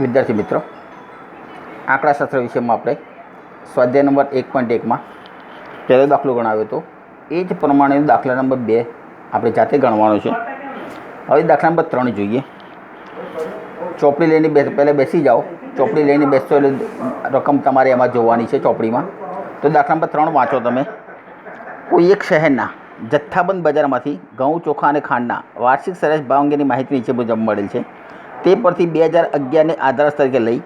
વિદ્યાર્થી મિત્રો, આંકડાશાસ્ત્ર વિષયમાં આપણે સ્વાધ્યાય નંબર 1.1 માં પહેલો દાખલો ગણાવ્યો હતો. એ જ પ્રમાણે દાખલા નંબર 2 આપણે જાતે ગણવાનો છે. હવે દાખલા નંબર 3 જોઈએ. ચોપડી લઈને પહેલાં બેસી જાઓ. ચોપડી લઈને બેસતો એટલે રકમ તમારે એમાં જોવાની છે ચોપડીમાં. તો દાખલા નંબર 3 વાંચો તમે. કોઈ એક શહેરના જથ્થાબંધ બજારમાંથી ઘઉં, ચોખા અને ખાંડના વાર્ષિક સરેરાશ ભાવ અંગેની માહિતી નીચે મુજબ મળેલ છે. તે પરથી 2011ને આધાર તરીકે લઈ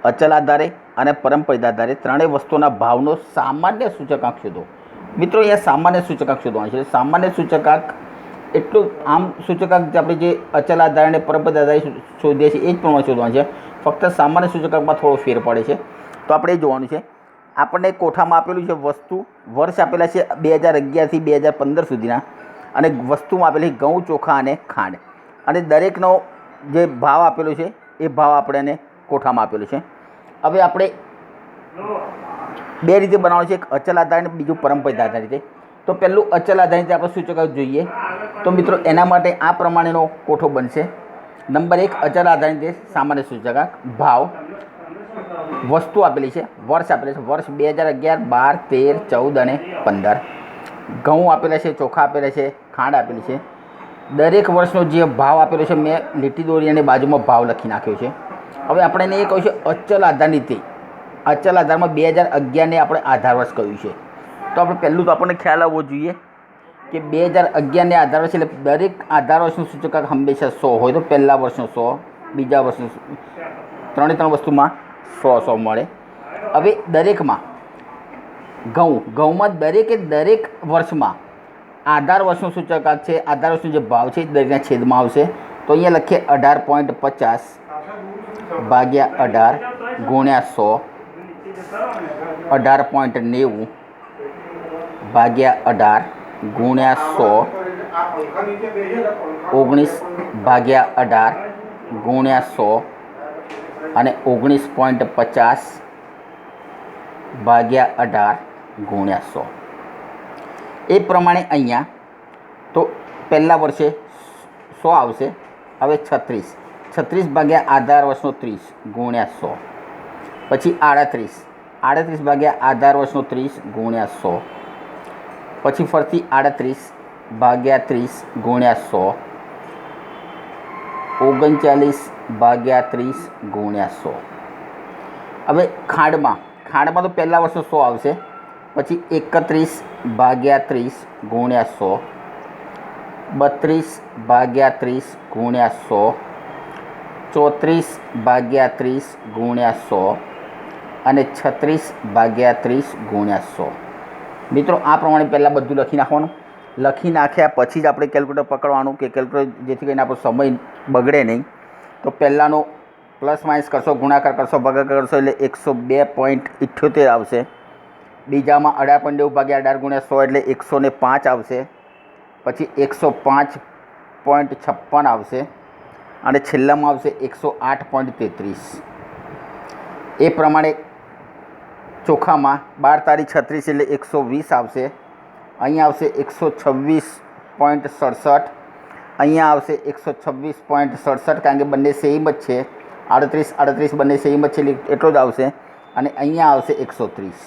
અચલ આધારે અને પરંપરિત આધારે ત્રણેય વસ્તુઓના ભાવનો સામાન્ય સૂચકાંક શોધો. મિત્રો, અહીંયા સામાન્ય સૂચકાંક શોધવાનો છે. સામાન્ય સૂચકાંક એટલું આમ સૂચકાંક આપણે જે અચલ આધારે અને પરંપરિત આધારે શોધીએ છીએ એ જ પ્રમાણે શોધવાનું છે. ફક્ત સામાન્ય સૂચકાંકમાં થોડો ફેર પડે છે. તો આપણે એ જોવાનું છે. આપણને કોઠામાં આપેલું છે વસ્તુ, વર્ષ આપેલા છે 2011થી 2015 સુધીના, અને વસ્તુમાં આપેલી ઘઉં, ચોખા અને ખાંડ, અને દરેકનો જે ભાવ આપેલો છે એ ભાવ આપણને કોઠામાં આપેલો છે. હવે આપણે બે રીતે બનાવવાનું છે, એક અચલ આધાર અને બીજું પરંપરિત આધાર રીતે. તો પહેલું અચલ આધાર રીતે આપણે સૂચકાંક જોઈએ. તો મિત્રો, એના માટે આ પ્રમાણેનો કોઠો બનશે. નંબર 1 અચલ આધાર રીતે સામાન્ય સૂચકાંક ભાવ. વસ્તુ આપેલી છે, વર્ષ આપેલા છે, વર્ષ 2011, 12, 13, 14 અને 15. ઘઉં આપેલા છે, ચોખા આપેલા છે, ખાંડ આપેલી છે. દરેક વર્ષનો જે ભાવ આપેલો છે મેં લીટી દોરી અને બાજુમાં ભાવ લખી નાખ્યો છે. હવે આપણે એને એ કહ્યું છે અચલ આધારની રીતે. અચલ આધારમાં 2011ને આપણે આધાર વર્ષ કહ્યું છે. તો આપણે પહેલું તો આપણને ખ્યાલ આવવો જોઈએ કે 2011ને આધાર વર્ષ એટલે દરેક આધાર વર્ષનું સૂચકાંક હંમેશા 100 હોય. તો પહેલા વર્ષનો 100, બીજા વર્ષનો ત્રણ વસ્તુમાં 100 મળે. હવે દરેકમાં ઘઉંમાં દરેક વર્ષમાં આધાર વર્ષનું સૂચકાંક છે, આધાર વર્ષનો જે ભાવ છે દરેકના છેદમાં આવશે. તો અહીંયા લખીએ 18.50 ભાગ્યા 18 ગુણ્યા 100, 18.90 ભાગ્યા 18 ગુણ્યા 100, 19 ભાગ્યા 18 ગુણ્યા 100 અને 19.50 ભાગ્યા 18 ગુણ્યા 100. એ પ્રમાણે અહીંયા તો પહેલા વર્ષે 100 આવશે. હવે 36 ભાગ્યા આધાર વર્ષનો 30 ગુણ્યા 100, પછી 38 ભાગ્યા આધાર વર્ષનો 30 ગુણ્યા 100, પછી ફરીથી 38 ભાગ્યા 30 ગુણ્યા 100, 39 ભાગ્યા 30 ગુણ્યા 100. હવે ખાંડમાં તો પહેલા વર્ષનો 100 આવશે, પછી 31 ભાગ્યા 30 ગુણ્યા 100, 32 ભાગ્યા 30 ગુણ્યા 100, 34 ભાગ્યા 30 ગુણ્યા 100 અને 36 ભાગ્યા 30 ગુણ્યા 100. મિત્રો, આ પ્રમાણે પહેલાં બધું લખી નાખવાનું. લખી નાખ્યા પછી જ આપણે કેલ્ક્યુલેટર પકડવાનું કે કેલ્ક્યુલેટર જેથી કરીને આપણો સમય બગડે નહીં. તો પહેલાંનો પ્લસ માઇનસ કરશો, ગુણાકાર કરશો, ભાગાકાર કરશો એટલે 102.78 આવશે. બીજામાં 18.90 ભાગ્યા 18 ગુણ્યા 100 એટલે 105 આવશે. પછી 105.56 આવશે અને છેલ્લામાં આવશે 108.33. એ પ્રમાણે ચોખામાં 12 તારીખ 36 એટલે 120 આવશે. અહીંયા આવશે 126.67, અહીંયા આવશે 126.67 કારણ કે બંને સેમ જ છે. 38 બંને સેમ જ છે એટલો જ આવશે. અને અહીંયા આવશે 130.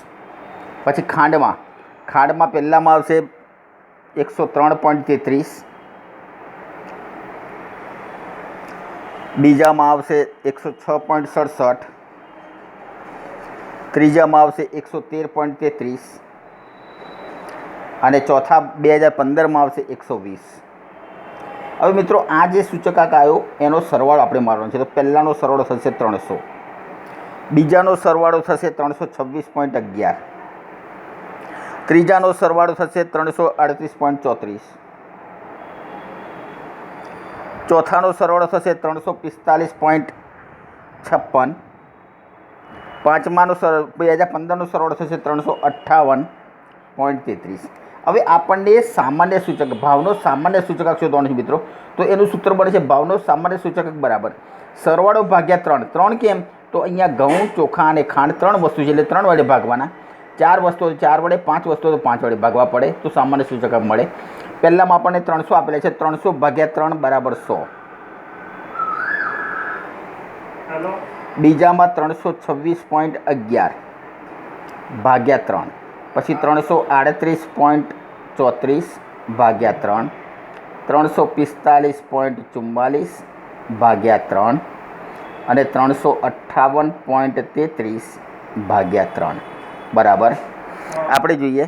પછી ખાંડમાં પહેલામાં આવશે 103.33, બીજામાં આવશે 106.67, ત્રીજામાં આવશે 113.33 અને ચોથા 2015માં આવશે 120. હવે મિત્રો, આ જે સૂચકાંક આવ્યો એનો સરવાળો આપણે મારવાનો છે. તો પહેલાંનો સરવાળો થશે 300, બીજાનો સરવાળો થશે 326.11, ત્રીજાનો સરવાળો થશે 338.34, ચોથાનો સરવાળો થશે 345.56, પાંચમાનો 2015નો સરવાળો થશે 358.33. હવે આપણને સામાન્ય સૂચક ભાવનો સામાન્ય સૂચકાંક શોધવાનો છે મિત્રો. તો એનું સૂત્ર બને છે ભાવનો સામાન્ય સૂચકાંક બરાબર સરવાળો ભાગ્યા 3. કેમ? તો અહીંયા ઘઉં, ચોખા અને ખાંડ 3 વસ્તુ છે એટલે 3 વડે ભાગવાના. 4 વસ્તુઓ 4 વડે, 5 વસ્તુઓ તો 5 વડે ભાગવા પડે તો સામાન્ય સૂચકાંક મળે. પહેલામાં આપણને 300 આપેલા છે. 300 ભાગ્યા 3 બરાબર 100. બીજામાં 326.11 ભાગ્યા 3, પછી 338.34 ભાગ્યા 3, 345.44 ભાગ્યા 3 અને 358.33 ભાગ્યા 3 બરાબર. આપણે જોઈએ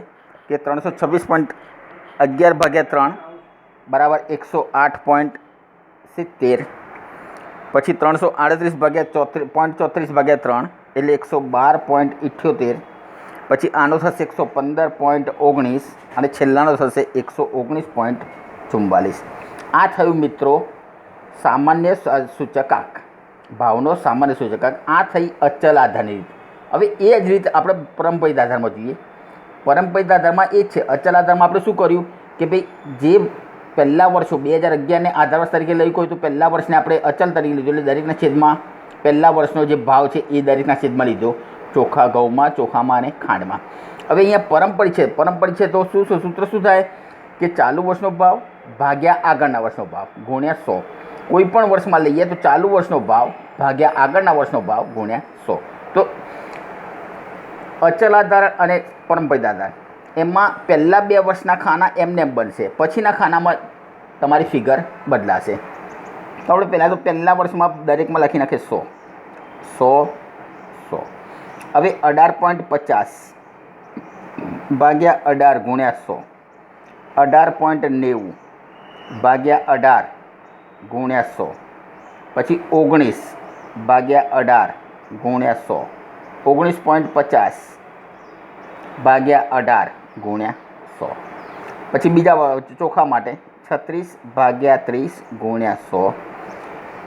કે 326.11 ભાગ્યા 3 બરાબર 108.70, પછી 338 ભાગ્યા 34 ભાગ્યા 3 એટલે 112.78, પછી આનો થશે 115.19 અને છેલ્લાનો થશે 119.44. આ થયું મિત્રો સામાન્ય સૂચકાંક, ભાવનો સામાન્ય સૂચકાંક. આ થઈ અચલ આધારની રીત. હવે એ જ રીતે આપણે પરંપરિત આધારમાં જોઈએ. પરંપરિત આધારમાં એ જ છે. અચલ આધારમાં આપણે શું કર્યું કે ભાઈ જે પહેલા વર્ષો 2011ને આધાર વર્ષ તરીકે લઈ કોઈ તો પહેલા વર્ષને આપણે અચલ તરીકે લીધો, એટલે દરેકના છેદમાં પહેલા વર્ષનો જે ભાવ છે એ દરેકના છેદમાં લીધો, ચોખા ઘઉંમાં, ચોખામાં અને ખાંડમાં. હવે અહીંયા પરંપરિત છે. પરંપરિત છે તો શું સૂત્ર શું થાય કે ચાલુ વર્ષનો ભાવ ભાગ્યા આગળના વર્ષનો ભાવ ગુણ્યા 100. કોઈ પણ વર્ષમાં લઈએ તો ચાલુ વર્ષનો ભાવ ભાગ્યા આગળના વર્ષનો ભાવ ગુણ્યા 100. તો અચલ આધાર અને પરંપરિત આધાર એમાં પહેલાં 2 વર્ષના ખાના એમને એમ બનશે, પછીના ખાનામાં તમારી ફિગર બદલાશે. તો આપણે પહેલાં વર્ષમાં દરેકમાં લખી નાખીએ 100 100 100. હવે 18.50 ભાગ્યા 18 ગુણ્યા 100, 18.90 ભાગ્યા 18 ગુણ્યા 100, પછી 19 ભાગ્યા 18 ગુણ્યા 100, 19.50 ભાગ્યા 18 ગુણ્યા 100. પછી બીજા ચોખા માટે 36 ભાગ્યા 30 ગુણ્યા 100,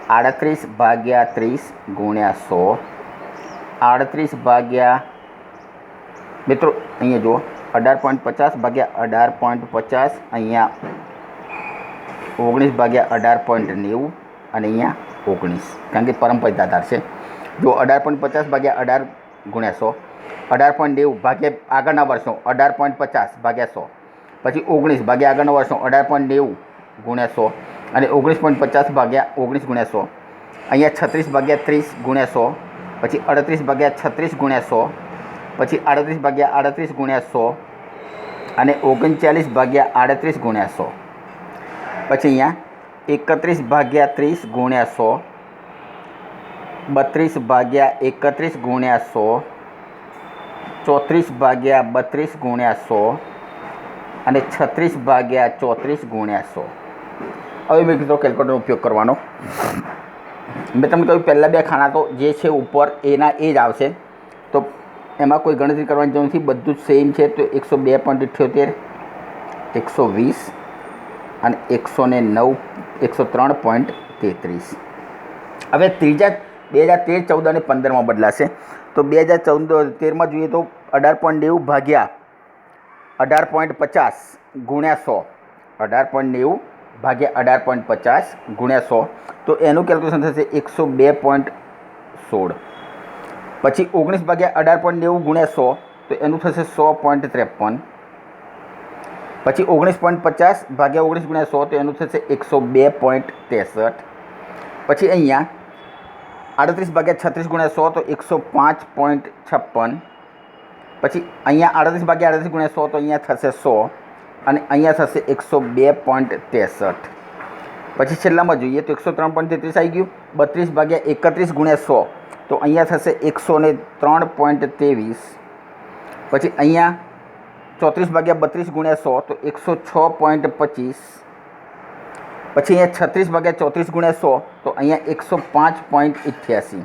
38 ભાગ્યા 30 ગુણ્યા 100, 38 ભાગ્યા મિત્રો અહીંયા જુઓ 18.50 ભાગ્યા 18.50, અહીંયા 19 ભાગ્યા 18.90 અને અહીંયા 19, કારણ કે પરંપરિત આધાર છે. જો 18.50 ભાગ્યા 18 ગુણ્યા 100, 18.90 ભાગ્યા આગળના વર્ષનો 18.50 ભાગ્યા 100, પછી 19 ભાગ્યા આગળના વર્ષનો 18.90 ગુણ્યા 100 અને 19.50 ભાગ્યા 19 ગુણ્યા 100, અહીંયા 36 ભાગ્યા 30 ગુણ્યા 100, પછી 38 ભાગ્યા 36 ગુણ્યા 100, પછી 38 ભાગ્યા 38 ગુણ્યા 100 અને 39 ભાગ્યા 38 ગુણ્યા 100, પછી અહીંયા 31 ભાગ્યા 30 ગુણ્યા 100, 32 ભાગ્યા 31 ગુણ્યા 100, 34 ભાગ્યા 32 ગુણ્યા 100 અને 36 ભાગ્યા 34 ગુણ્યા 100. હવે મેં કીધું કેલ્ક્યુલેટરનો ઉપયોગ કરવાનો. મેં તમને કહ્યું પહેલાં 2 ખાના તો જે છે ઉપર એના એ જ આવશે, તો એમાં કોઈ ગણતરી કરવાની જરૂર નથી, બધું જ સેમ છે. તો 102.78, 120 અને 109, 103.33. હવે ત્રીજા 2013, 14 અને 15માં બદલાશે. તો 2013માં જોઈએ તો 18.90 ભાગ્યા 18.50 ગુણ્યા 100, 18.90 ભાગ્યા 18.50 ગુણ્યા 100, તો એનું કેલ્ક્યુલેશન થશે 102.16. પછી 19 ભાગ્યા 18.90 ગુણ્યા 100, તો એનું થશે 100.53. પછી 19.50 ભાગ્યા 19 ગુણ્યા 100, તો એનું થશે 102.63. પછી અહીંયા 38 ભાગ્યા 36 ગુણ્યા 100, તો 105.56. પછી અહીંયા 38 ભાગ્યા 38 ગુણ્યા 100, તો અહીંયા થશે 100 અને અહીંયા થશે 102.63. પછી છેલ્લામાં જોઈએ તો 103.33 આવી ગયું. 32 ભાગ્યા 31 ગુણ્યા 100, તો અહીંયા થશે 103.23. પછી અહીંયા 34 ભાગ્યા 32 ગુણ્યા 100, તો 106.25. પછી અહીંયા 36 ભાગ્યા 34 ગુણ્યા 100, તો અહીંયા 105.88.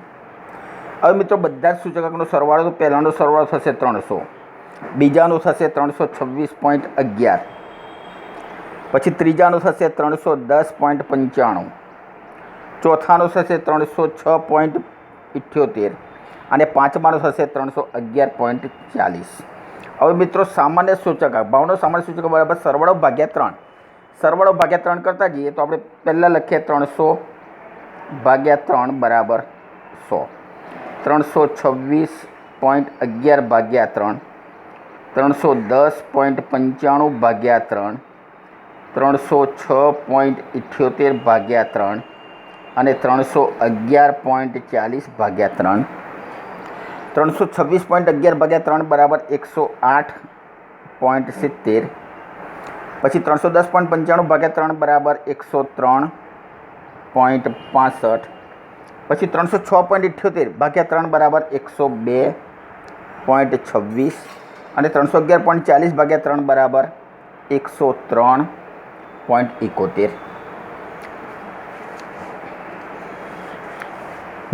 હવે મિત્રો બધા જ સૂચકાંકનો સરવાળો, તો પહેલાંનો સરવાળો થશે 300, બીજાનો થશે 326.11, પછી ત્રીજાનો થશે 310.95, ચોથાનો થશે 306.78 અને પાંચમાનો થશે 311.40. હવે મિત્રો સામાન્ય સૂચકાંક, ભાવનો સામાન્ય સૂચકાંક બરાબર સરવાળો ભાગ્યા 3. સરવાળો ભાગ્યા 3 કરતા જઈએ તો આપણે પહેલાં લખીએ 300 ભાગ્યા 3 બરાબર 100, 326.11 ભાગ્યા 3, 310.95 ભાગ્યા 3, 306.78 ભાગ્યા 3 અને 311.40 ભાગ્યા 3, 326.11 ભાગ્યા 3 બરાબર 108.70, પછી 310.95 ભાગ્યા 3 બરાબર 103.65, પછી 306.78 ભાગ્યા 3 બરાબર 102.26 અને 311.40 ભાગ્યા 3 બરાબર 103.71.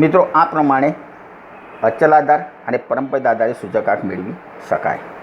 મિત્રો, આ પ્રમાણે અચલ આધાર અને પરંપરાગત આધારે સૂચકાંક મેળવી શકાય.